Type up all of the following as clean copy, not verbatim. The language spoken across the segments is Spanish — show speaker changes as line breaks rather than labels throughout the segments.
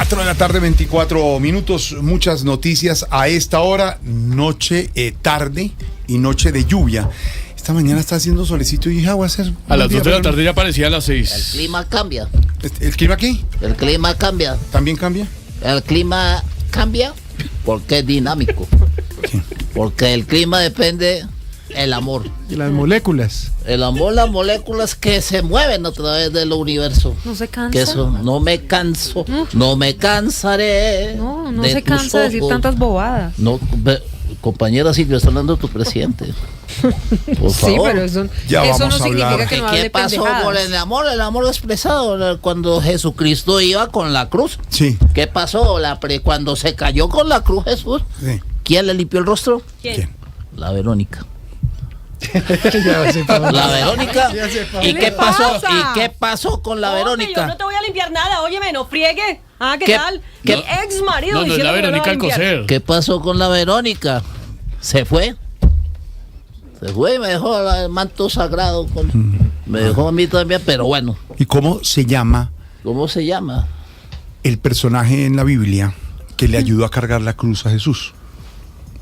4 de la tarde, 24 minutos, muchas noticias a esta hora, noche tarde y noche de lluvia. Esta mañana está haciendo solecito y dije, voy a hacer...
A las 2 de la tarde ya parecía a las 6.
El clima cambia.
¿El clima qué?
El clima cambia.
¿También cambia?
El clima cambia porque es dinámico.
¿Qué?
Porque el clima depende del amor.
Y las moléculas.
El amor, las moléculas que se mueven a través del universo.
¿No se cansa?
Que eso, no me canso, no me cansaré.
No
de
se
tus
cansa de decir
ojos.
tantas bobadas.
No, compañera Silvia, está hablando de tu presidente. Por favor.
Sí, pero eso
Ya
no
vamos a
significa
hablar.
que no
¿Qué
hable
pasó
pendejadas.
con el amor? El amor expresado cuando Jesucristo iba con la cruz.
Sí.
¿Qué pasó? Cuando se cayó con la cruz Jesús,
Sí.
¿quién le limpió el rostro?
¿Quién?
La Verónica.
Ya sé pa' dónde.
La Verónica. ¿Y
¿Qué
qué
le
pasó?
pasa?
¿Y qué pasó con la
Hombre,
Verónica?
yo no te voy a limpiar nada, óyeme, no friegue. Ah, ¿qué
¿Qué?
tal?
¿Qué?
Mi ex marido
No, no es
diciendo
la
que me
Verónica
va a limpiar.
Alcocer.
¿Qué pasó con la Verónica? ¿Se fue? Se fue y me dejó el manto sagrado. Me dejó a mí también, pero bueno,
¿Y cómo se llama
¿cómo se llama?
el personaje en la Biblia que le ayudó a cargar la cruz a Jesús?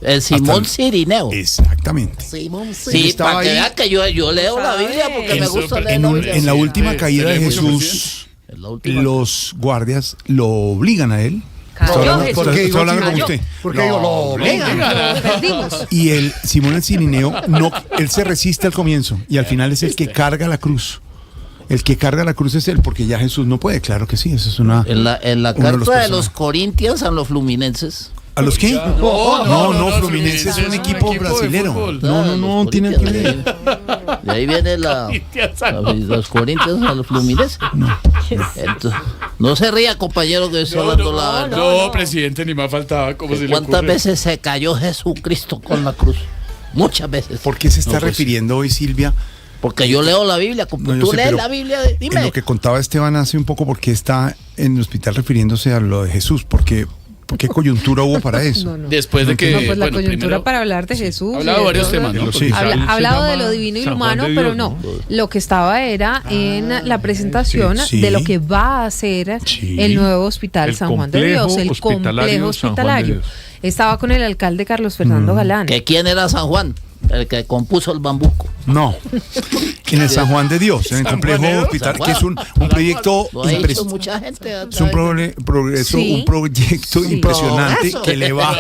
El Simón
Hasta-
Cirineo.
Exactamente.
Simón
Sí,
Sí,
estaba
para que
ahí.
vean que yo leo la Biblia porque me gusta leer la Biblia.
En la
Sí,
última
sí,
caída
se
de
lee mucho,
Jesús,
En la última.
los guardias lo obligan a él.
Cayó
Estoy hablando-
Jesús.
estoy hablando con
Cayó.
usted.
¿Por qué digo lo obligan?
Lo perdimos.
Y el Simón el Cirineo, no, él se resiste al comienzo y al final es el que carga la cruz. El que carga la cruz es él, porque ya Jesús no puede, claro que sí, eso es una...
En la
uno de los
carta de los
personajes.
Corinthians a los fluminenses.
¿A los qué? No, Fluminense es un equipo
de
brasilero.
fútbol.
No,
Los
tienen que
Corinthians,
ver.
De ahí viene los Corinthians a los fluminenses. Entonces, no se ría, compañero, que estoy hablando la verdad.
No, presidente, ni más faltaba. ¿Cómo se le
¿Cuántas
ocurre?
veces se cayó Jesucristo con la cruz? Muchas veces.
¿Por qué se está
No, pues,
refiriendo hoy, Silvia?
Porque yo leo la Biblia.
No, yo
Tú
sé,
lees
pero
la Biblia,
En
dime.
lo que contaba Esteban hace un poco, porque está en el hospital refiriéndose a lo de Jesús, porque ¿qué coyuntura hubo para eso?
No, no.
Después de que.
No, pues la
bueno,
coyuntura
primero,
para hablar de Jesús.
ha hablado de varios temas, ¿no?
Sí.
Porque-
Ha hablado de
llama
lo divino y
San Juan
humano,
de
pero
Dios,
no. Lo que estaba era en la presentación
sí.
de lo que va a ser
Sí.
el nuevo hospital
El
San Juan de
complejo
Dios, el
hospitalario
complejo
San Juan de
hospitalario.
Dios.
Estaba con el alcalde Carlos Fernando Galán.
¿Que quién era San Juan? El que compuso el bambuco.
No, en el San Juan de Dios, en el complejo hospital, que es un proyecto
Lo ha dicho
impresionante.
mucha gente.
Es un progreso,
Sí.
un proyecto
Sí.
impresionante
Progreso.
que le va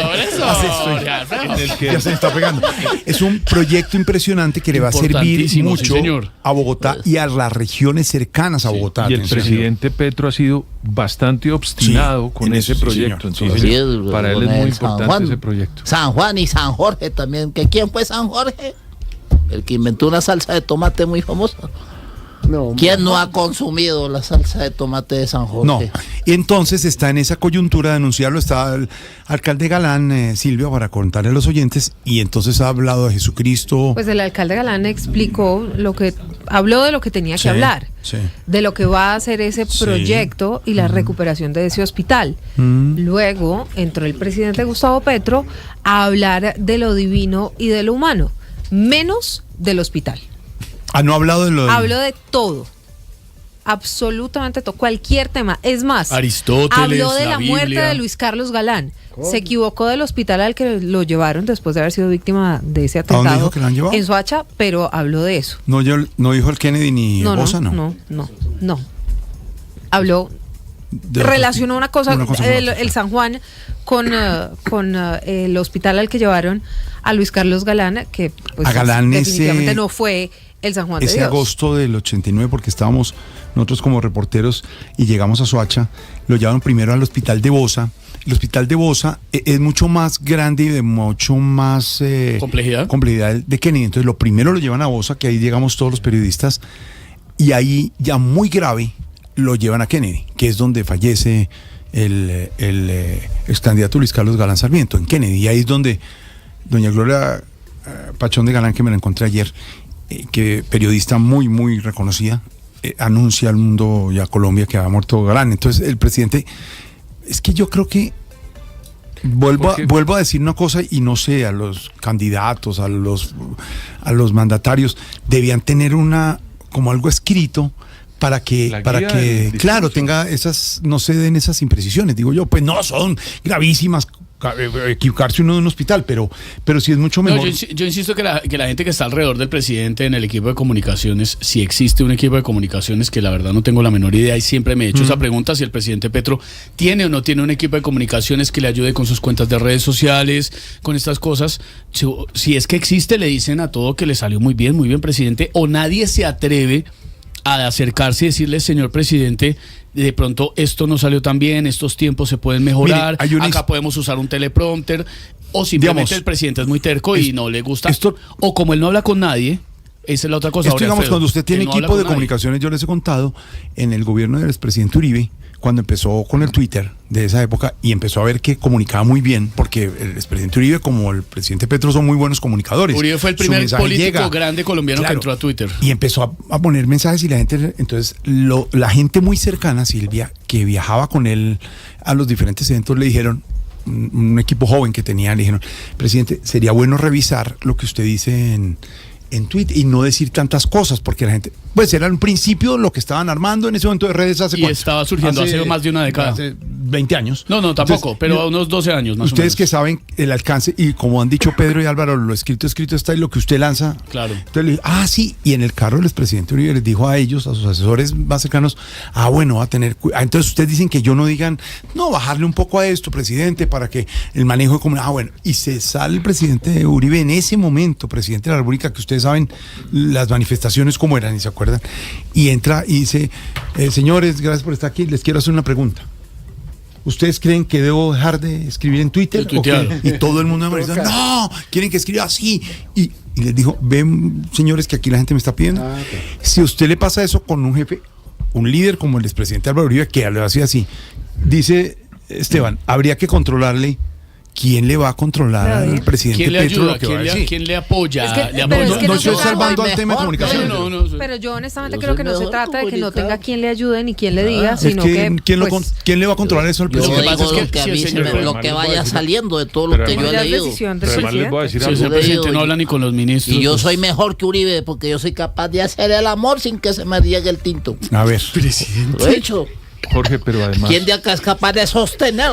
ya se me está pegando. Es un proyecto impresionante que le va a servir
Importantísimo,
mucho
sí, señor.
a Bogotá y a las regiones cercanas a Bogotá.
Y el
Atención.
presidente Petro ha sido bastante obstinado
Sí,
con
en
ese
eso, sí,
proyecto.
señor.
Entonces,
Sí, es-
para él
con
es muy
el San
importante
Juan.
ese proyecto.
San Juan y San Jorge también. ¿Que quién fue San Jorge? El que inventó una salsa de tomate muy famosa.
No,
¿Quién no ha consumido la salsa de tomate de San Jorge?
No, y entonces está en esa coyuntura de anunciarlo, está el alcalde Galán, Silvia, para contarle a los oyentes, y entonces ha hablado de Jesucristo.
Pues el alcalde Galán explicó habló de lo que tenía
Sí,
que hablar,
sí.
de lo que va a hacer ese
Sí.
proyecto y la recuperación de ese hospital. Luego entró el presidente Gustavo Petro a hablar de lo divino y de lo humano, menos del hospital.
No ha hablado de lo de...
Habló de todo. Absolutamente todo, cualquier tema. Es más,
Aristóteles,
habló de
la
la muerte
Biblia.
de Luis Carlos Galán. Se equivocó del hospital al que lo llevaron después de haber sido víctima de ese
dónde
atentado
dijo que lo han llevado?
en Soacha, pero habló de eso.
No, no dijo el Kennedy ni
No,
Bosa, ¿no?
no. Habló,
De
relacionó una cosa,
con otra.
el San Juan con el hospital al que llevaron a Luis Carlos Galán, que pues,
A Galán
definitivamente
ese-
no fue el San Juan de
Ese
Dios.
agosto del 89, porque estábamos nosotros como reporteros y llegamos a Soacha, lo llevaron primero al hospital de Bosa. El hospital de Bosa es mucho más grande y de mucho más
Complejidad
de Kennedy. Entonces lo primero lo llevan a Bosa, que ahí llegamos todos los periodistas, y ahí ya muy grave lo llevan a Kennedy, que es donde fallece el ex candidato Luis Carlos Galán Sarmiento, en Kennedy. Y ahí es donde doña Gloria Pachón de Galán, que me la encontré ayer, que periodista muy, muy reconocida, anuncia al mundo y a Colombia que ha muerto Galán. Entonces el presidente, es que yo creo que vuelvo a decir una cosa, y no sé, a los candidatos, a los mandatarios, debían tener como algo escrito para que claro, tenga esas, no se den esas imprecisiones, digo yo, pues no son gravísimas, equivocarse uno de un hospital, pero sí es mucho mejor.
Yo insisto que la gente que está alrededor del presidente en el equipo de comunicaciones, si existe un equipo de comunicaciones, que la verdad no tengo la menor idea y siempre me he hecho esa pregunta, si el presidente Petro tiene o no tiene un equipo de comunicaciones que le ayude con sus cuentas de redes sociales, con estas cosas. Si es que existe, le dicen a todo que le salió muy bien, presidente, o nadie se atreve a acercarse y decirle, señor presidente, de pronto esto no salió tan bien, estos tiempos se pueden mejorar, mire, acá podemos usar un teleprompter, o simplemente, digamos, el presidente es muy terco y no le gusta, o como él no habla con nadie, esa es la otra cosa.
Esto, digamos, cuando usted tiene equipo de comunicaciones, yo les he contado, en el gobierno del expresidente Uribe, cuando empezó con el Twitter de esa época y empezó a ver que comunicaba muy bien, porque el expresidente Uribe como el presidente Petro son muy buenos comunicadores.
Uribe fue el primer político grande colombiano que entró a Twitter.
Y empezó a poner mensajes y la gente, entonces la gente muy cercana, Silvia, que viajaba con él a los diferentes eventos, le dijeron, un equipo joven que tenía, le dijeron, presidente, sería bueno revisar lo que usted dice en Twitter y no decir tantas cosas, porque la gente, pues era un principio lo que estaban armando en ese momento de redes hace.
Y estaba surgiendo hace más de una década.
Hace 20 años.
No, tampoco, entonces, pero unos 12 años más
ustedes
o menos.
Que saben el alcance, y como han dicho Pedro y Álvaro, lo escrito está y lo que usted lanza.
Claro.
Entonces le dije, sí, y en el carro el expresidente Uribe les dijo a ellos, a sus asesores más cercanos, bueno, va a tener entonces ustedes dicen que yo no digan, no, bajarle un poco a esto, presidente, para que el manejo de comunidad, bueno, y se sale el presidente Uribe en ese momento, presidente de la República, que ustedes saben las manifestaciones cómo eran y se acuerdan, y entra y dice, señores, gracias por estar aquí, les quiero hacer una pregunta. ¿Ustedes creen que debo dejar de escribir en Twitter? Y todo el mundo me dice, no, quieren que escriba así. Y les dijo, ven, señores, que aquí la gente me está pidiendo. Si a usted le pasa eso con un jefe, un líder como el expresidente Álvaro Uribe, que lo hacía así, dice Esteban, habría que controlarle. ¿Quién le va a controlar al presidente Petro?
¿Quién le apoya?
No estoy salvando al tema de comunicación.
Pero yo honestamente creo que no se trata de que no tenga quien le ayude ni quien le diga, sino que
¿quién le va a controlar eso al presidente?
Lo que vaya saliendo de todo lo que yo he leído.
Además les voy a decir algo.
El presidente no habla ni con los ministros.
Y yo soy mejor que Uribe porque yo soy capaz de hacer el amor sin que se me riegue el tinto.
A ver,
presidente.
Lo he hecho.
Jorge, pero además.
¿Quién de acá es capaz de sostener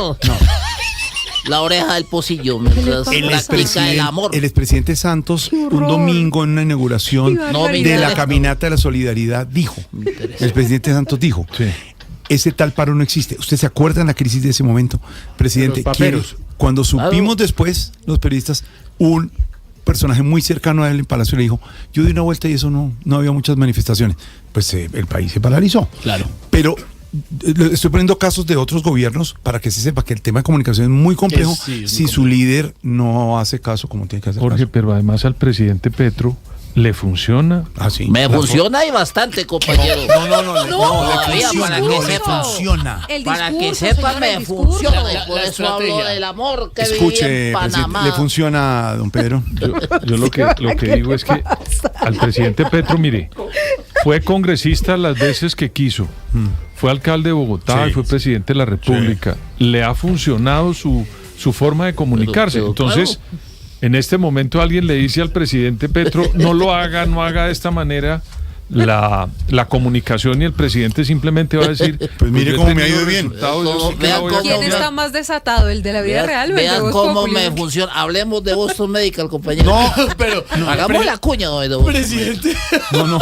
la oreja del pocillo mientras practica el amor?
El expresidente Santos, un domingo en una inauguración de la caminata de la solidaridad, dijo, el presidente Santos dijo, ese tal paro no existe. ¿Usted se acuerda de la crisis de ese momento, presidente? Cuando supimos después, los periodistas, un personaje muy cercano a él en Palacio le dijo, yo di una vuelta y eso no había muchas manifestaciones. Pues el país se paralizó.
Claro.
Pero estoy poniendo casos de otros gobiernos para que se sepa que el tema de comunicación es muy complejo si su líder no hace caso como tiene que hacer.
Jorge, pero además al presidente Petro le funciona.
Sí.
Me funciona y bastante, compañero. Para que sepa, me funciona. Por eso hablo del amor que viví en Panamá.
¿Le funciona, don Pedro?
Yo lo que digo es que al presidente Petro, mire, fue congresista las veces que quiso, fue alcalde de Bogotá y fue presidente de la República. Le ha funcionado su forma de comunicarse. Entonces, en este momento alguien le dice al presidente Petro, no haga de esta manera la comunicación, y el presidente simplemente va a decir,
pues mire cómo me ha ido bien.
¿Quién está más desatado, el de la vida real o el de
Vean cómo me funciona. Hablemos de Boston Medical, compañero.
Pero
hagamos la cuña hoy de Boston.
Presidente.
No,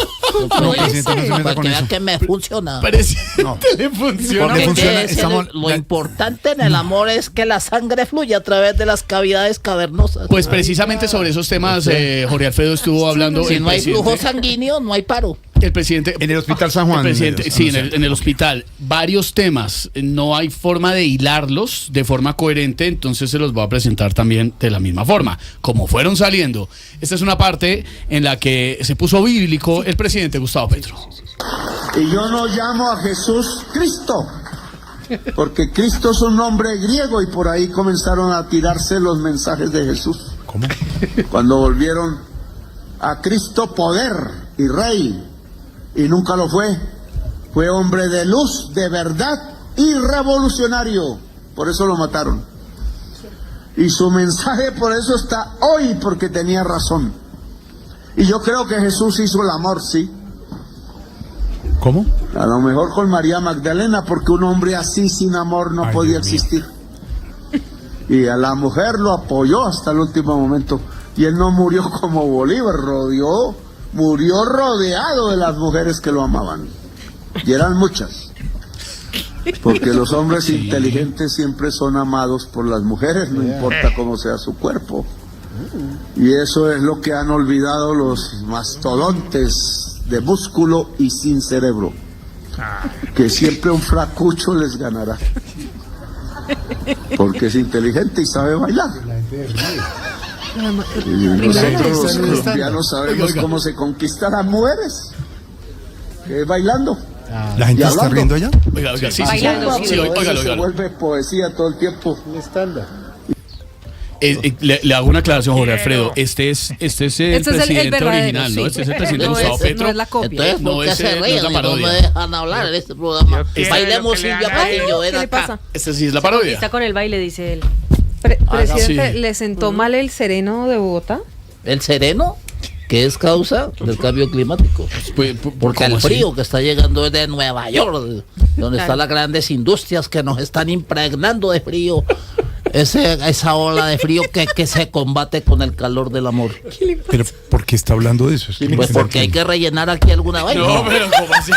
presidente, no se meta
para
con
que vean
eso.
que me funciona.
Presidente, le funciona.
Porque lo importante en el amor es que la sangre fluya a través de las cavidades cavernosas.
Pues precisamente sobre esos temas Jorge Alfredo estuvo hablando.
Si no hay flujo sanguíneo, no hay paro.
El presidente
en el Hospital San Juan.
En el hospital. Varios temas. No hay forma de hilarlos de forma coherente, entonces se los voy a presentar también de la misma forma, como fueron saliendo. Esta es una parte en la que se puso bíblico el presidente Gustavo Petro.
Y yo no llamo a Jesús Cristo, porque Cristo es un nombre griego y por ahí comenzaron a tirarse los mensajes de Jesús.
¿Cómo?
Cuando volvieron a Cristo poder y rey, y nunca lo fue. Fue hombre de luz, de verdad y revolucionario. Por eso lo mataron. Y su mensaje por eso está hoy, porque tenía razón. Y yo creo que Jesús hizo el amor, sí.
¿Cómo?
A lo mejor con María Magdalena, porque un hombre así sin amor no podía existir. Y a la mujer lo apoyó hasta el último momento. Y él no murió como Bolívar, murió rodeado de las mujeres que lo amaban. Y eran muchas. Porque los hombres inteligentes siempre son amados por las mujeres, no importa cómo sea su cuerpo. Y eso es lo que han olvidado los mastodontes de músculo y sin cerebro. Que siempre un flacucho les ganará. Porque es inteligente y sabe bailar. Y nosotros los colombianos sabemos cómo se conquistan las mujeres. Que es bailando.
¿La gente está riendo allá?
Oiga, sí,
Bailando, sí.
Se vuelve poesía todo el tiempo.
Le hago una aclaración, Jorge Alfredo. Este es el presidente
verdadero,
original, ¿no?
sí.
Este es el presidente
No
Gustavo
es-
Petro.
no es la copia.
Entonces,
No,
¿por qué
ese
se
no
ríen?
es la
Y no
parodia.
me dejan hablar en este programa. Bailemos Silvia Patiño, ven
¿Qué le
acá.
pasa?
Este sí es la parodia.
Está con el baile, dice él.
Presidente,
sí.
¿le sentó mal el sereno de Bogotá?
El sereno, que es causa del cambio climático. Porque
¿cómo
el
así?
frío que está llegando desde Nueva York, donde están las grandes industrias que nos están impregnando de frío, esa ola de frío que se combate con el calor del amor.
Pero ¿por qué está hablando de eso?
Pues porque hay que rellenar aquí alguna vaina.
No, pero ¿cómo así?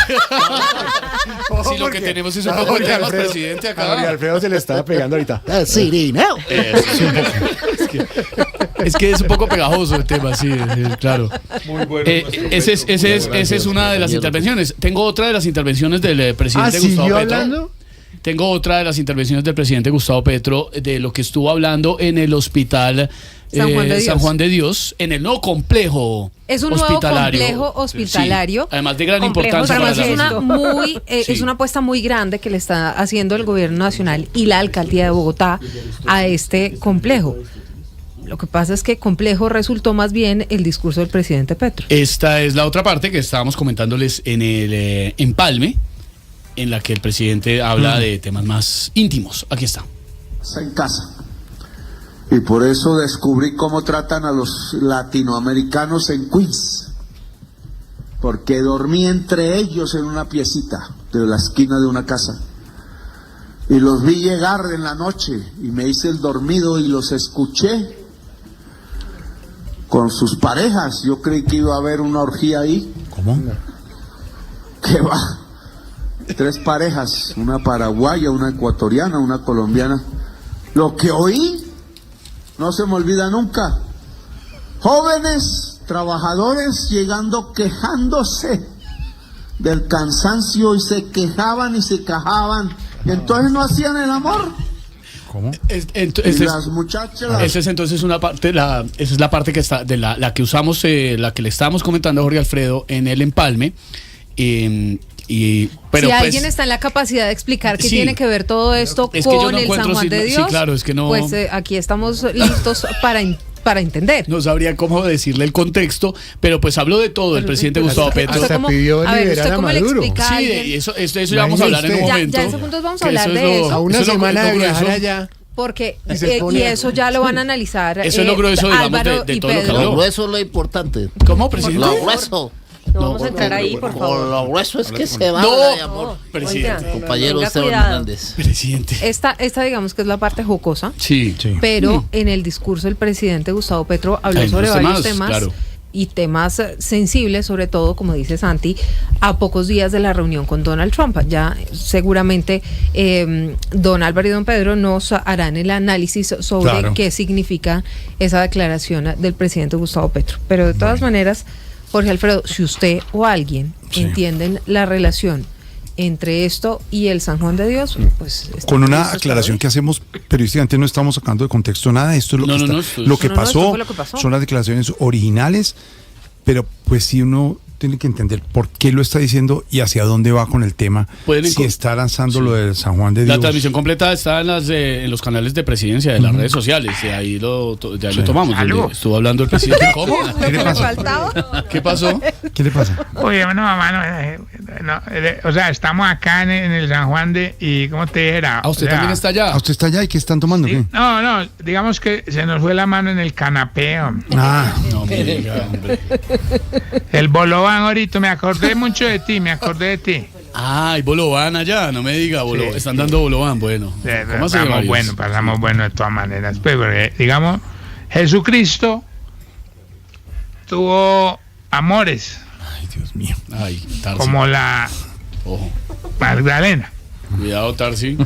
Si lo que tenemos es un poco de temas, presidente,
A Jorge
acá.
Alfredo se le estaba pegando ahorita.
Sirineo.
Es que es un poco pegajoso el tema, sí, claro.
Muy bueno.
Esa es una de las intervenciones. Tengo otra de las intervenciones del presidente Gustavo
¿siguió
Petro.
hablando?
Tengo otra de las intervenciones del presidente Gustavo Petro de lo que estuvo hablando en el hospital San Juan de Dios, en el nuevo complejo
Es un nuevo
hospitalario.
complejo hospitalario.
Sí, además de gran
Complejo,
importancia
Pero
para
además
la
es una
sociedad.
es una apuesta muy grande que le está haciendo el gobierno nacional y la alcaldía de Bogotá a este complejo. Lo que pasa es que complejo resultó más bien el discurso del presidente Petro.
Esta es la otra parte que estábamos comentándoles en el empalme, en la que el presidente habla de temas más íntimos. Aquí está.
En casa. Y por eso descubrí cómo tratan a los latinoamericanos en Queens. Porque dormí entre ellos en una piecita de la esquina de una casa. Y los vi llegar en la noche y me hice el dormido y los escuché con sus parejas. Yo creí que iba a haber una orgía ahí.
¿Cómo?
¿Qué va? 3 parejas, una paraguaya, una ecuatoriana, una colombiana. Lo que oí no se me olvida nunca. Jóvenes trabajadores llegando quejándose del cansancio y se quejaban y se quejaban. Y entonces no hacían el amor.
¿Cómo?
Y las muchachas.
Esa es entonces una parte, esa es la parte que está de la que usamos, la que le estábamos comentando a Jorge Alfredo en el empalme. Pero
si
pues,
alguien está en la capacidad de explicar qué
sí.
tiene que ver todo esto
Es que yo
con
no
el
encuentro
San Juan de
sí,
Dios,
claro, es que no-
pues aquí estamos listos para entender.
no sabría cómo decirle el contexto, pero pues habló de todo el presidente Gustavo Petro.
hasta
¿Cómo-
pidió
a ver,
liberar
¿usted
a
cómo le
Maduro.
explica a
Sí,
alguien?
y eso ya vamos a hablar en un
Imagínese
momento.
Ya en segundos vamos a
que
hablar
eso es
de
lo-
eso.
A una
eso es lo-
semana
lo
de viajar
grueso.
allá.
Porque
Y se pone-
y eso ya lo van a analizar.
Eso es lo grueso, digamos,
Álvaro
de
y
todo lo que
Pedro.
habló.
Lo grueso es lo importante.
¿Cómo, presidente?
Lo grueso.
No vamos a entrar ahí, por favor.
Lo grueso es que se va
No,
de amor.
presidente.
Oiga,
Compañero
tenga
Esteban
cuidado.
Hernández.
Presidente.
Esta digamos que es la parte jocosa,
Sí.
pero en el discurso el presidente Gustavo Petro habló
Hay
sobre
unos
varios
temas,
temas
claro.
y temas sensibles, sobre todo, como dice Santi, a pocos días de la reunión con Donald Trump. Ya seguramente don Álvaro y don Pedro nos harán el análisis sobre
Claro.
qué significa esa declaración del presidente Gustavo Petro. Pero de todas maneras, Jorge Alfredo, si usted o alguien
Sí.
entienden la relación entre esto y el San Juan de Dios, pues...
Con una
listos
aclaración
para
que hacemos periodísticamente, no estamos sacando de contexto nada. Esto es lo
No,
que,
no,
está-
no, esto es-
lo que
No, no, esto
pasó,
fue lo que pasó.
son las declaraciones originales, pero pues sí uno tiene que entender por qué lo está diciendo y hacia dónde va con el tema.
Pueden
Si está lanzando lo del San Juan de
La
Dios.
transmisión completa está en los canales de presidencia de las redes sociales. De ahí lo tomamos. Donde estuvo hablando el presidente. ¿Cómo?
¿Qué le pasa?
¿Qué pasó?
¿Qué le pasa?
Oye, bueno, mamá, o sea, estamos acá en el San Juan de, y ¿cómo te dijera?
Ah, usted
O sea,
también está allá.
¿A usted está allá y qué están tomando?
sí,
¿Qué?
no, digamos que se nos fue la mano en el canapé, hombre.
Ah,
No me diga, hombre.
El bolobán ahorita, me acordé mucho de ti, me acordé de ti.
Ay, Bolobán allá, no me diga,
Sí,
están dando Bolobán, bueno. ¿Cómo se llama?
Pasamos bueno de todas maneras. Pues, porque, digamos, Jesucristo tuvo amores
Ay, Dios mío.
Ay, Tarsi.
como la
Ojo.
Magdalena.
Cuidado, Tarsi.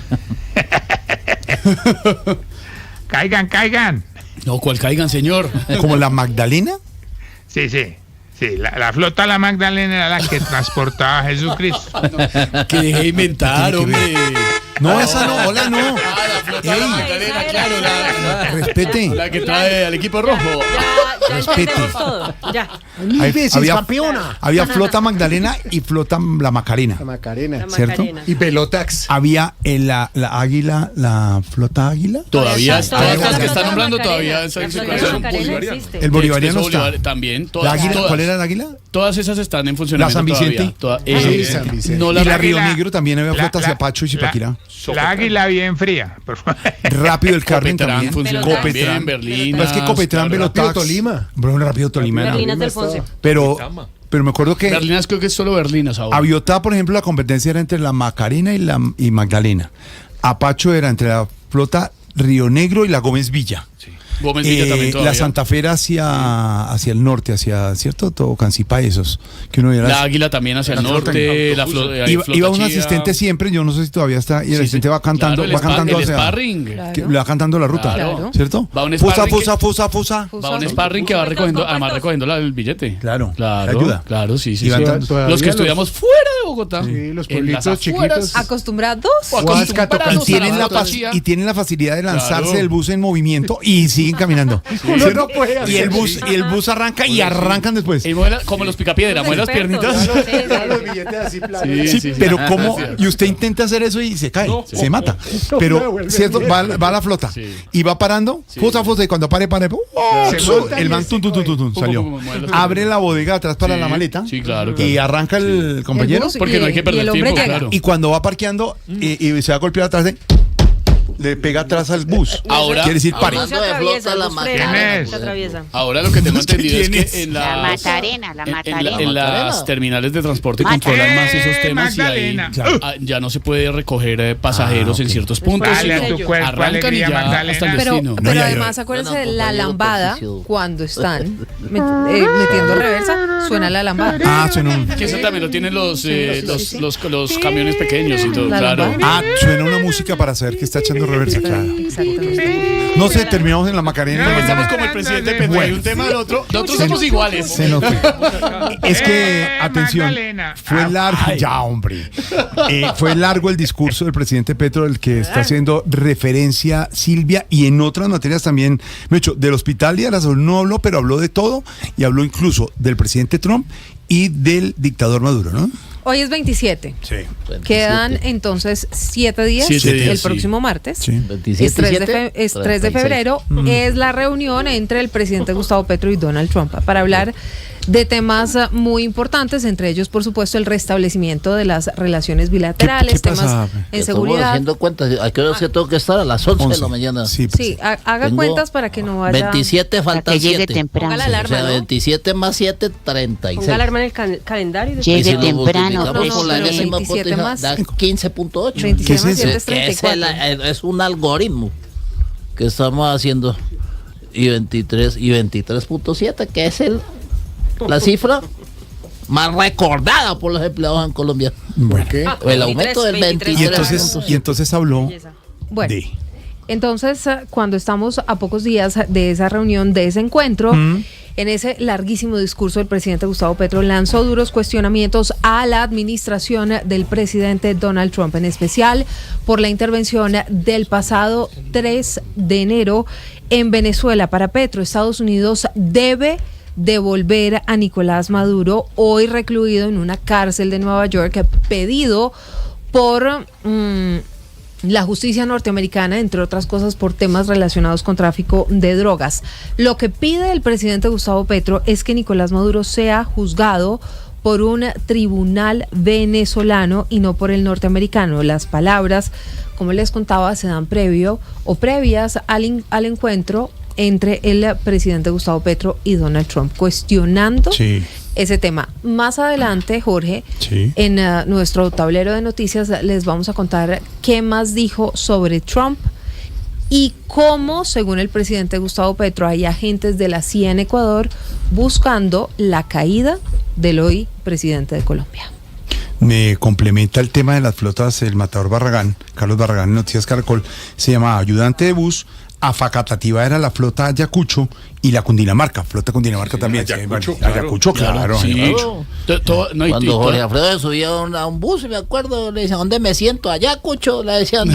Caigan.
No, ¿cuál caigan, señor?
¿Como la Magdalena?
Sí, la flota de la Magdalena era la que transportaba a Jesucristo.
Que deje de inventar,
¿Qué tiene que
hombre.
No, esa no, hola, no.
La flota de la
Ey.
Magdalena, claro,
Respete.
la que trae al equipo rojo.
Ya
Respete.
entendemos todo. Ya.
Había flota Magdalena y flota la Macarena.
La
¿Cierto?
Macarena.
Y Pelotax.
Había la águila, la flota águila.
Todavía,
Todavía
todas las que
está
están
la
nombrando
Macarena.
todavía
La
están en
flota
circulación.
Macarena existe.
El bolivariano
Expreso
está.
Bolívar también,
¿La
todas,
águila?
todas.
¿Cuál era la águila?
Todas esas están en funcionamiento.
¿La San Vicente?
Todavía.
Sí, San Vicente.
No
Y la Río
águila-
Negro también había flota hacia Pacho y Zipaquirá.
La águila bien fría, por favor.
Rápido el Carmen
Copetrán
también.
funciona
Pelotax.
bien, Berlín.
Pero es que Copetrán, Velotax.
Tolima.
Bueno, Rápido Tolima. era.
Berlinas del Ponce.
Pero me acuerdo que
Berlinas creo que es solo Berlinas ahora.
Aviotá, por ejemplo, la competencia era entre la Macarena y Magdalena. Apacho era entre la flota Río Negro y la Gómez Villa.
Gómez Villa también todavía.
La Santa Fe era hacia el norte, hacia, ¿cierto? Todo Cancipá y esos. Que uno era
La Águila también hacia el norte. La
iba un asistente siempre, yo no sé si todavía está, y el asistente va cantando,
claro,
va cantando
el
hacia,
sparring.
que le va cantando la ruta,
Claro.
¿cierto?
Va un
Fusa,
sparring
fusa.
Va un sparring que va recogiendo, además recogiendo el billete.
Claro,
Claro,
ayuda.
claro, sí.
Y van dando-
Todavía
Los que estudiamos fuera de Bogotá.
Sí, los
en las
pueblitos
afueras,
chiquitos.
¿Acostumbrados?
o
Huasca,
acostumbrados
Y tienen,
a
la
fotografía.
facilidad de lanzarse
Claro.
del bus en movimiento y siguen caminando. ¿Cierto? Y el bus arranca y arrancan después.
Y como los picapiedra, mueve las piernitas.
Los billetes así planos.
Sí, pero ¿cómo? Y usted intenta hacer eso y se cae, se mata. Pero, ¿cierto? Va a la flota y va parando, fusa, y cuando pare,
Se monta
el
y
man
así
salió.
mueve las
Abre la bodega de atrás para la maleta
Sí, claro.
y arranca el compañero.
bus
Porque no hay que
y
perder
el hombre
tiempo,
llega.
claro.
Y cuando va parqueando y se va a golpear atrás le pega atrás al bus.
Ahora-
Quiere decir, pare.
Hablando
Se
de
atraviesa,
flota, la
los frenos,
Macarena.
se atraviesa.
Ahora lo que tengo entendido es
¿Quién es?
que en
La
las
Macarena, la Macarena.
en las
Macarena.
terminales de transporte
Macarena.
controlan más esos temas y ahí
Magdalena.
ya no se puede recoger pasajeros en ciertos puntos.
Vale,
sino
a tu cuerpo,
arrancan y
alegría,
ya
Magdalena.
hasta el
Pero,
destino.
pero
ya,
además, acuérdense de
Bueno,
la
compañero
lambada,
Patricio.
cuando están metiendo reversa, suena la lambada.
Ah, suena un...
Que eso también lo tienen los camiones pequeños y todo,
La
claro.
lambada.
suena una música para saber que está echando reversa. Claro.
Exactamente.
No sé, terminamos en la Macarena.
No,
Estamos como el presidente Petro, hay un tema del otro. Nosotros somos iguales.
Se nota. Es que, atención,
Magdalena.
fue largo. Ya, hombre. Fue largo el discurso del presidente Petro, el que está haciendo referencia Silvia, y en otras materias también. Me he dicho, del hospital y de la salud no habló, pero habló de todo, y habló incluso del presidente Trump y del dictador Maduro, ¿no?
Hoy es 27.
Sí.
Quedan entonces 7 días.
7 días,
el
sí.
próximo martes.
Sí.
27,
Es 3 de,
7,
es 3 de febrero. Es la reunión entre el presidente Gustavo Petro y Donald Trump para hablar de temas muy importantes, entre ellos, por supuesto, el restablecimiento de las relaciones bilaterales,
¿Qué
temas
pasa?
en
Estamos
seguridad.
haciendo cuentas. ¿A qué hora es que tengo que estar? A las 11 de la mañana.
Sí,
Sí, haga
Tengo
cuentas para que no vaya.
27
Para
faltan
que llegue
7.
temprano.
Ponga la
O
alarma,
sea,
¿no?
27 más 7, 36.
Ponga alarma en el calendario. Y
Llegue
Y si lo
temprano,
multiplicamos
pues,
por la
pero
décima
27
potencia,
más
da 15.8.
27
¿Qué es
más
eso?
7 es
Que es,
34.
es un algoritmo que estamos haciendo. Y 23.7, que es la cifra más recordada por los empleados en Colombia.
Bueno.
El aumento del
23.
Y entonces habló
Belleza.
Bueno,
de...
entonces, cuando estamos a pocos días de esa reunión, de ese encuentro, en ese larguísimo discurso del presidente Gustavo Petro lanzó duros cuestionamientos a la administración del presidente Donald Trump, en especial por la intervención del pasado 3 de enero en Venezuela. Para Petro, Estados Unidos debe devolver a Nicolás Maduro, hoy recluido en una cárcel de Nueva York, pedido por la justicia norteamericana, entre otras cosas por temas relacionados con tráfico de drogas. Lo que pide el presidente Gustavo Petro es que Nicolás Maduro sea juzgado por un tribunal venezolano y no por el norteamericano. Las palabras, como les contaba, se dan previas al encuentro entre el presidente Gustavo Petro y Donald Trump, cuestionando
Sí.
ese tema. Más adelante, Jorge,
Sí.
en nuestro tablero de noticias les vamos a contar qué más dijo sobre Trump y cómo, según el presidente Gustavo Petro, hay agentes de la CIA en Ecuador buscando la caída del hoy presidente de Colombia.
Me complementa el tema de las flotas el matador Barragán, Carlos Barragán en Noticias Caracol, se llamaba ayudante de bus, afacatativa era la flota Ayacucho y la Cundinamarca, flota Cundinamarca también.
Ayacucho,
Sí,
claro.
Ayacucho, claro.
Sí.
Ayacucho.
No,
Cuando Jorge Alfredo se subía a un bus, me acuerdo, le decían, ¿dónde me siento? Allá, Cucho, le decían.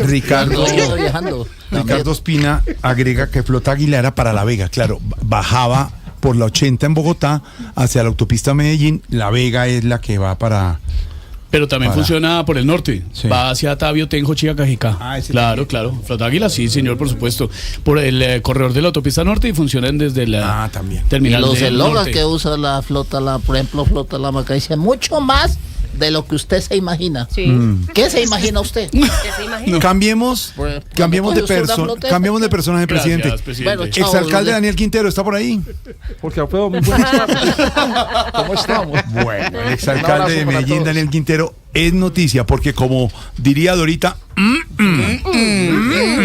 Ricardo,
Viajando.
Ricardo Espina agrega que flota Águila era para La Vega, claro, bajaba por la 80 en Bogotá hacia la autopista Medellín, La Vega es la que va para...
Pero también
Para.
funciona por el norte.
Sí.
Va hacia Tabio, Tenjo, Chica, Cajicá.
Ese
Claro,
también.
claro. Flota Águila, sí, señor, por supuesto. Por el corredor de la autopista norte y funcionan desde la
también.
Y
terminal
los
del
eslogans
norte.
que usa la flota, por ejemplo, flota La Maca, dice mucho más de lo que usted se imagina.
Sí.
¿Qué se imagina usted?
¿Qué se imagina?
Cambiemos,
Pues,
cambiemos de
cuando coge usted una flota,
cambiemos de personaje,
Gracias,
presidente.
presidente.
Bueno, chao.
Exalcalde Daniel Quintero está por ahí.
Porque Alfredo, muy buenas tardes. ¿Cómo estamos?
Bueno, el
Un
exalcalde
abrazo
de
para
Medellín,
todos.
Daniel Quintero, es noticia, porque como diría Dorita,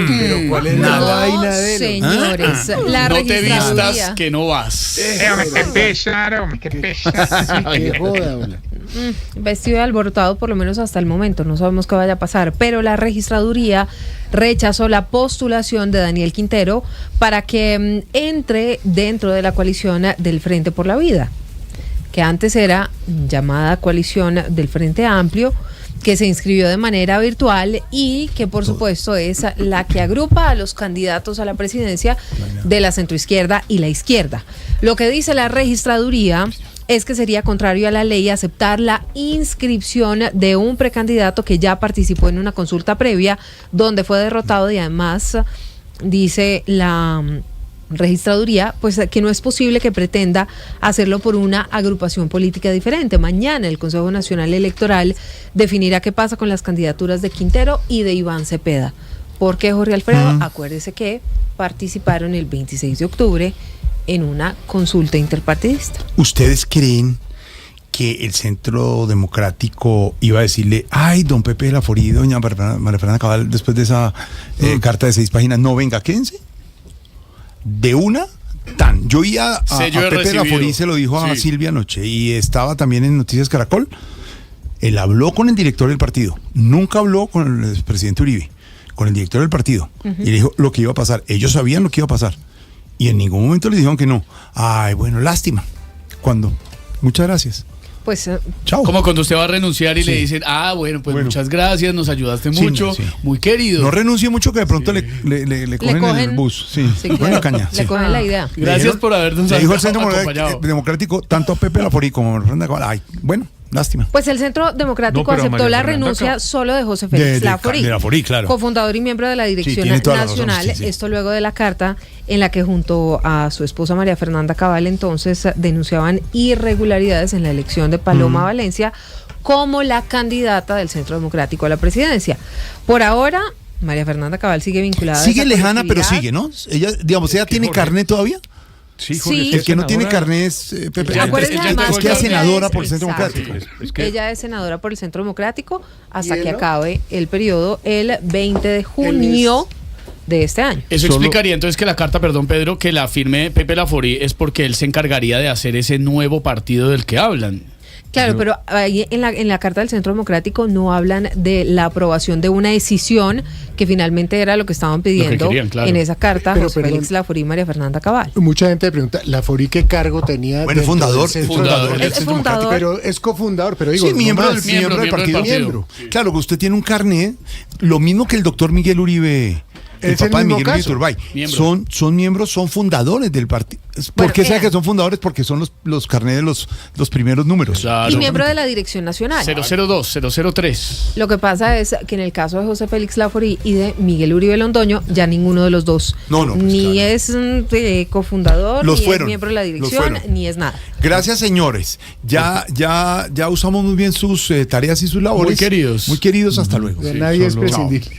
Pero ¿cuál es la
No,
vaina de él?
señores, la
No te vistas
registraduría.
que no vas.
Hombre, qué pesar, hombre, qué pesar.
Qué joda, hombre.
Vestido de alborotado por lo menos hasta el momento, no sabemos qué vaya a pasar, pero la registraduría rechazó la postulación de Daniel Quintero para que entre dentro de la coalición del Frente por la Vida, que antes era llamada Coalición del Frente Amplio, que se inscribió de manera virtual y que por supuesto es la que agrupa a los candidatos a la presidencia de la centroizquierda y la izquierda. Lo que dice la registraduría es que sería contrario a la ley aceptar la inscripción de un precandidato que ya participó en una consulta previa donde fue derrotado y además dice la registraduría, pues que no es posible que pretenda hacerlo por una agrupación política diferente. Mañana el Consejo Nacional Electoral definirá qué pasa con las candidaturas de Quintero y de Iván Cepeda. ¿Por qué, Jorge Alfredo? Acuérdese que participaron el 26 de octubre en una consulta interpartidista.
¿Ustedes creen que el Centro Democrático iba a decirle, ay, don Pepe de la Forí, doña María Fernanda Cabal, después de esa carta de 6 páginas, no, venga, quédense? De una, tan. Yo oía a
Sello de
Pepe de la
recibido.
Forí, se lo dijo a
Sí.
Silvia anoche, y estaba también en Noticias Caracol. Él habló con el director del partido, nunca habló con el presidente Uribe, con el director del partido, y le dijo lo que iba a pasar. Ellos sabían lo que iba a pasar, y en ningún momento le dijeron que no. Ay, bueno, lástima. ¿Cuándo? Muchas gracias.
Pues
Chao.
Como cuando usted va a renunciar y
Sí.
le dicen, bueno, pues
Bueno.
muchas gracias, nos ayudaste
Sí,
mucho,
sí.
muy querido.
No renuncie mucho que de pronto le cogen el bus. Sí,
sí,
buena
claro,
caña.
le
sí.
cogen la idea.
Le
Gracias
dijeron-
por habernos
le dijo el Centro
acompañado.
Democrático, tanto a Pepe Laforí como a María Fernanda Cabal. Ay, bueno, lástima.
Pues el Centro Democrático
No, pero
aceptó
María
la
Fernanda
renuncia
Cabal.
solo de José Félix
De
Laforí,
Laforí, claro.
cofundador y miembro de la Dirección
tiene toda la razón,
Nacional.
sí.
Esto luego de la carta en la que junto a su esposa María Fernanda Cabal entonces denunciaban irregularidades en la elección de Paloma Valencia como la candidata del Centro Democrático a la presidencia. Por ahora, María Fernanda Cabal sigue vinculada a
Sigue
esa
lejana, pero
colectividad.
sigue, ¿no? Ella, digamos, ella tiene
Jorge.
carnet todavía.
Sí,
Sí.
Jorge,
El que no tiene
senadora.
carnet es Pepe.
Ya,
Acuérdense
ella
además
es
que es
ella
senadora
es-
por el Centro
exacto.
Democrático.
Es que
Ella es senadora por el Centro Democrático hasta
¿Y él
que
no?
acabe el periodo el 20 de junio de este año.
Eso
Solo-
explicaría entonces que la carta, perdón Pedro, que la firme Pepe Laforí es porque él se encargaría de hacer ese nuevo partido del que hablan.
Claro, pero ahí en la carta del Centro Democrático no hablan de la aprobación de una decisión que finalmente era lo que estaban pidiendo
querían, claro.
en esa carta
Pero,
José
perdón.
Félix Laforí y María Fernanda Cabal.
Mucha gente pregunta, ¿Laforí qué cargo tenía?
Bueno,
dentro
fundador,
del Centro
fundador.
Democrático?
Es fundador.
Pero es cofundador, pero digo,
Sí,
no
miembro,
más.
miembro del partido.
Miembro.
Claro, que usted tiene un carnet, lo mismo que el doctor Miguel Uribe, el
Es el
papá de
mismo
Miguel Uribe
caso.
Turbay.
Miembro.
Son miembros, son fundadores del partido. ¿Por
Bueno,
qué sabe
eran.
que son fundadores? Porque son los carnets de los primeros números.
Claro.
Y miembro de la Dirección Nacional.
002, 003.
Lo que pasa es que en el caso de José Félix Laforí y de Miguel Uribe Londoño, ya ninguno de los dos
No, pues,
ni
claro.
es cofundador,
Los
ni
fueron,
es miembro de la
los
dirección,
fueron.
ni es nada.
Gracias, señores. Ya usamos muy bien sus tareas y sus labores.
Muy queridos.
Muy queridos, hasta luego.
Nadie es
solo-
prescindible.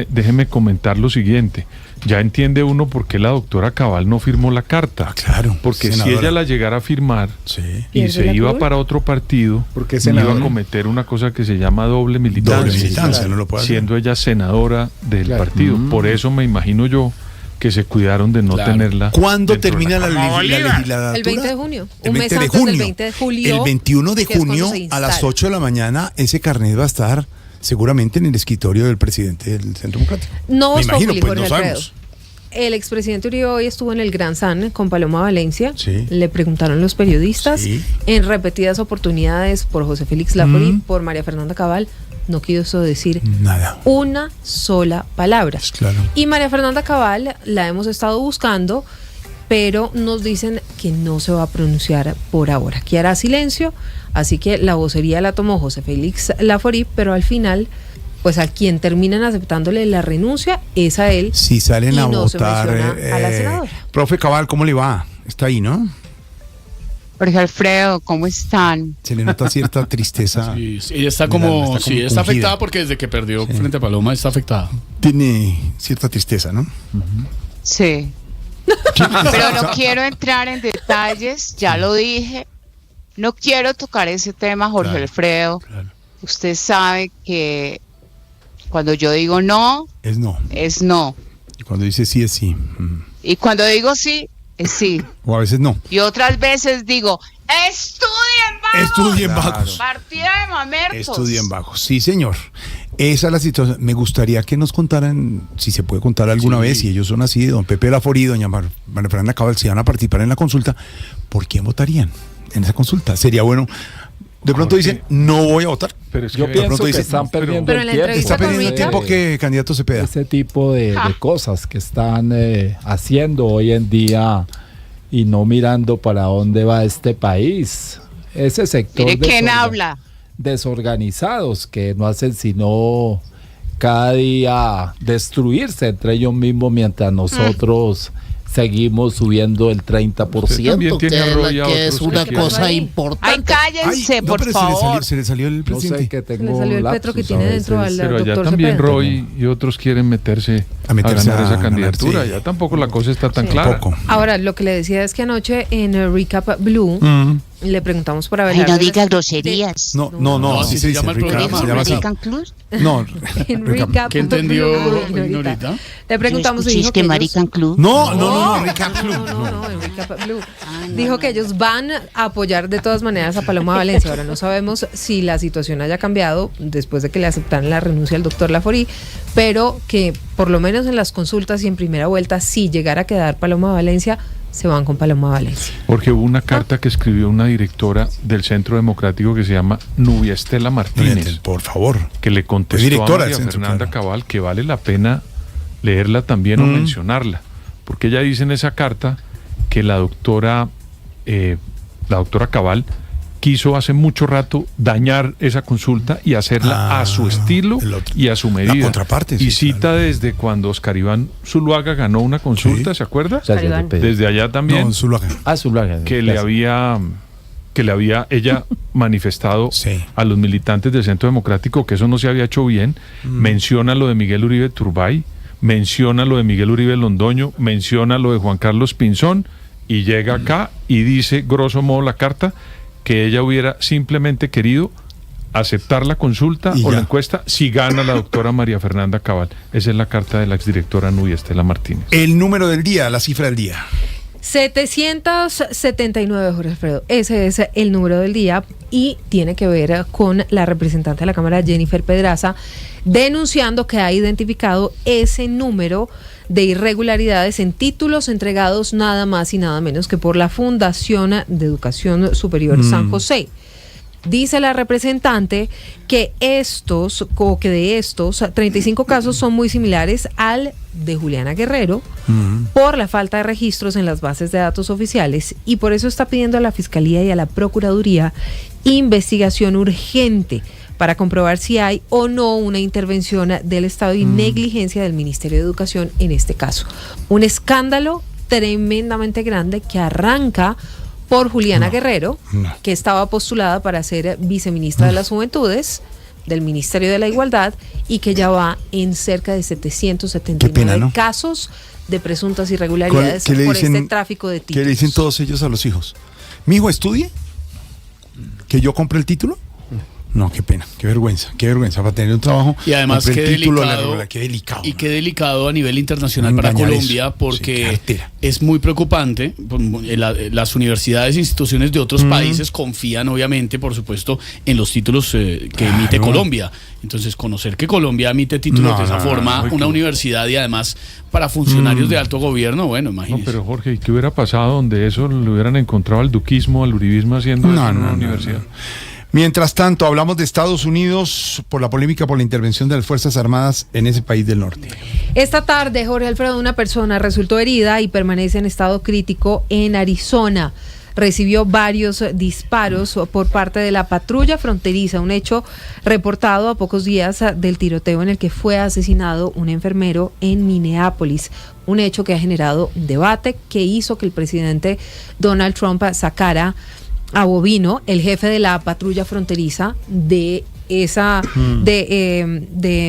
déjeme comentarlo lo siguiente. Ya entiende uno por qué la doctora Cabal no firmó la carta.
Claro.
Porque
senadora.
si ella la llegara a firmar y
¿Pierde
se
la
iba
curul?
para otro partido,
Porque
iba
senadora.
a cometer una cosa que se llama doble militancia.
Doble militancia, no lo puede hacer.
Siendo ella senadora del
Claro.
partido. Por eso me imagino yo que se cuidaron de no
Claro.
tenerla.
¿Cuándo
dentro de
termina la
Como Bolívar.
legislatura?
El 20 de junio,
El
un mes
20 de
antes del
junio.
20 de julio,
El 21 de
que es cuando
junio
se
a las
instala.
8 de la mañana ese carnet va a estar seguramente en el escritorio del presidente del Centro Democrático.
No
Me
es
imagino,
populi,
pues
Jorge
no
Alfredo.
sabemos.
El expresidente Uribe hoy estuvo en el Gran San con Paloma Valencia.
Sí.
Le preguntaron los periodistas
Sí.
en repetidas oportunidades por José Félix Laforí, por María Fernanda Cabal. No quiso decir
Nada.
una sola palabra.
Pues claro.
Y María Fernanda Cabal la hemos estado buscando, pero nos dicen que no se va a pronunciar por ahora, que hará silencio, así que la vocería la tomó José Félix Laforí, pero al final, pues a quien terminan aceptándole la renuncia es a él.
Si salen
y
a
no se
votar.
menciona a la senadora.
Profe Cabal, ¿cómo le va? Está ahí, ¿no?
Jorge Alfredo, ¿cómo están?
Se le nota cierta tristeza.
Sí, ella está
Mira,
como,
está
sí,
como
está
pungida.
afectada porque desde que perdió frente a Paloma está afectada.
Tiene cierta tristeza, ¿no?
Sí. Pero no quiero entrar en detalles, ya lo dije. No quiero tocar ese tema, Jorge
Claro,
Alfredo.
claro.
Usted sabe que cuando yo digo no,
Es no.
es no.
Y cuando dice sí, es sí.
Y cuando digo sí, es sí.
O a veces no.
Y otras veces digo, ¡estudien vagos!
Estudien vagos.
Partida de mamertos.
Estudien bajos. Sí, señor. Esa es la situación. Me gustaría que nos contaran, si se puede contar alguna vez, si ellos son así, don Pepe Laforí y doña María Fernanda Cabal, si van a participar en la consulta, ¿por quién votarían en esa consulta? Sería bueno. De pronto
Jorge,
dicen, no voy a votar.
Pero es
Yo
que
de
pienso
pronto
que
dice,
están perdiendo
pero
el
en la
tiempo.
entrevista
Está perdiendo el tiempo que candidato Cepeda.
Ese tipo de cosas que están haciendo hoy en día y no mirando para dónde va este país. Ese sector
Mire quién habla.
desorganizados que no hacen sino cada día destruirse entre ellos mismos mientras nosotros seguimos subiendo el 30%.
Usted también tiene a Roy y a
que es
otros
una
que
cosa
Ay,
importante.
cállense,
no,
por
pero
favor.
se le salió el
No
presidente.
sé que
Se le
tengo
salió el
lapsus
Petro que
a
tiene dentro
veces.
al
Pero allá
doctor
también
Cepeda.
Roy y otros quieren meterse
A meterse
ganar
a
esa
ganar,
candidatura.
sí.
Ya tampoco la cosa está tan
Sí.
clara.
Tampoco.
Ahora, lo que le decía es que anoche en el Recap Blue le preguntamos por
Ay,
Abelardo.
no diga groserías.
No, así se
llama
dice.
el programa.
Se llama así.
American Club?
No,
En Recap
¿Qué entendió
Blue,
Ignorita?
Le preguntamos y
¿Escuché
dijo
que
que ellos-
American Club?
no, Recap Club.
No, en Recap Blue. Dijo que ellos van a apoyar de todas maneras a Paloma Valencia. Ahora no sabemos si la situación haya cambiado después de que le aceptaran la renuncia al doctor Laforí, pero que por lo menos en las consultas y en primera vuelta, si llegara a quedar Paloma Valencia, se van con Paloma Valencia.
Porque hubo una carta que escribió una directora del Centro Democrático que se llama Nubia Estela Martínez,
Por favor.
que le contestó
directora
a
del
María
centro,
Fernanda
claro.
Cabal que vale la pena leerla también o mencionarla, porque ella dice en esa carta que la doctora Cabal quiso hace mucho rato dañar esa consulta y hacerla a su estilo
el otro.
y a su medida.
La contraparte, sí,
y cita
claro.
desde cuando Oscar Iván Zuluaga ganó una consulta,
Sí.
¿se acuerda?
O sea, yo le pedí.
Desde allá también.
No, Zuluaga.
Zuluaga,
que le había ella manifestado
Sí.
a los militantes del Centro Democrático que eso no se había hecho bien. Menciona lo de Miguel Uribe Turbay, menciona lo de Miguel Uribe Londoño, menciona lo de Juan Carlos Pinzón y llega acá y dice, grosso modo la carta, que ella hubiera simplemente querido aceptar la consulta
Y
o
ya.
la encuesta si gana la doctora María Fernanda Cabal. Esa es la carta de la exdirectora Nubia Estela Martínez.
El número del día, la cifra del día.
779, Jorge Alfredo. Ese es el número del día y tiene que ver con la representante de la Cámara, Jennifer Pedraza, denunciando que ha identificado ese número de irregularidades en títulos entregados nada más y nada menos que por la Fundación de Educación Superior San José. Dice la representante que de estos 35 casos son muy similares al de Juliana Guerrero por la falta de registros en las bases de datos oficiales y por eso está pidiendo a la Fiscalía y a la Procuraduría investigación urgente para comprobar si hay o no una intervención del Estado y negligencia del Ministerio de Educación en este caso. Un escándalo tremendamente grande que arranca por Juliana Guerrero, que estaba postulada para ser viceministra de las Juventudes, del Ministerio de la Igualdad y que ya va en cerca de 779
Qué pena, ¿no?
casos de presuntas irregularidades
¿Qué le
por
dicen-
este tráfico de
¿Qué
títulos.
le dicen todos ellos a los hijos? ¿Mi hijo estudie? ¿Que yo compre el título? No, qué pena, qué vergüenza para tener un trabajo.
Y además
compre
qué
el título de la
delicado,
regularidad, qué delicado.
y qué delicado a nivel internacional para
Engañar
Colombia,
eso. Sí,
porque
qué artera.
es muy preocupante. Las universidades e instituciones de otros países confían, obviamente, por supuesto, en los títulos que emite Colombia. Entonces, conocer que Colombia emite títulos
No,
de esa
no,
forma,
no,
una
no.
universidad y además para funcionarios de alto gobierno, bueno,
No,
imagínense.
pero Jorge, ¿y qué hubiera pasado donde eso le hubieran encontrado al duquismo, al uribismo haciendo eso en una universidad?
Mientras tanto, hablamos de Estados Unidos por la polémica por la intervención de las Fuerzas Armadas en ese país del norte.
Esta tarde, Jorge Alfredo, una persona resultó herida y permanece en estado crítico en Arizona. Recibió varios disparos por parte de la patrulla fronteriza, un hecho reportado a pocos días del tiroteo en el que fue asesinado un enfermero en Minneapolis. Un hecho que ha generado debate, que hizo que el presidente Donald Trump sacara a Bovino, el jefe de la patrulla fronteriza de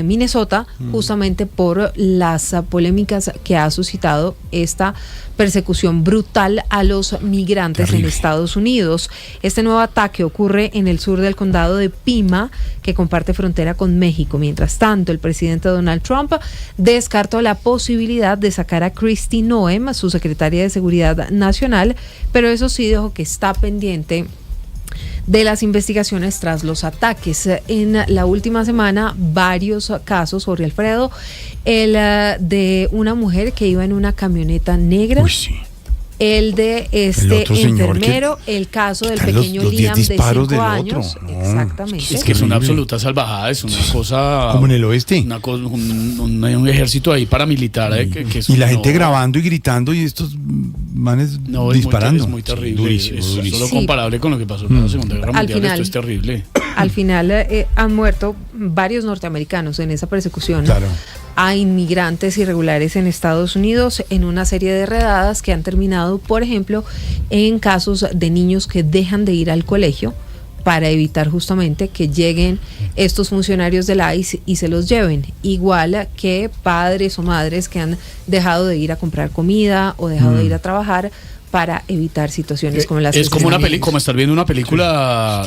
Minnesota, justamente por las polémicas que ha suscitado esta persecución brutal a los migrantes en Estados Unidos. Este nuevo ataque ocurre en el sur del condado de Pima, que comparte frontera con México. Mientras tanto, el presidente Donald Trump descartó la posibilidad de sacar a Kristi Noem, su secretaria de Seguridad Nacional, pero eso sí dijo que está pendiente de las investigaciones tras los ataques. En la última semana, varios casos, Jorge Alfredo, el de una mujer que iba en una camioneta negra,
Uy, sí.
el de
El
este
otro señor
enfermero, el caso del
están los
pequeño
10
Liam de 5
disparos del
años.
otro. No,
Exactamente.
Es que es una
Terrible.
absoluta salvajada, es una cosa...
Como en el oeste.
Un ejército ahí paramilitar. Que es
Y la gente
no-
grabando y gritando y estos manes
No,
disparando.
es muy
Sí,
terrible.
durísimo,
es
durísimo.
solo
Sí.
comparable con lo que pasó en la Segunda Guerra
Al
Mundial.
final.
Esto es terrible.
Al final han muerto varios norteamericanos en esa persecución
Claro.
a inmigrantes irregulares en Estados Unidos en una serie de redadas que han terminado, por ejemplo, en casos de niños que dejan de ir al colegio para evitar justamente que lleguen estos funcionarios del ICE y se los lleven, igual que padres o madres que han dejado de ir a comprar comida o dejado de ir a trabajar para evitar situaciones como las que
Es como
se
una
están
como estar viendo una película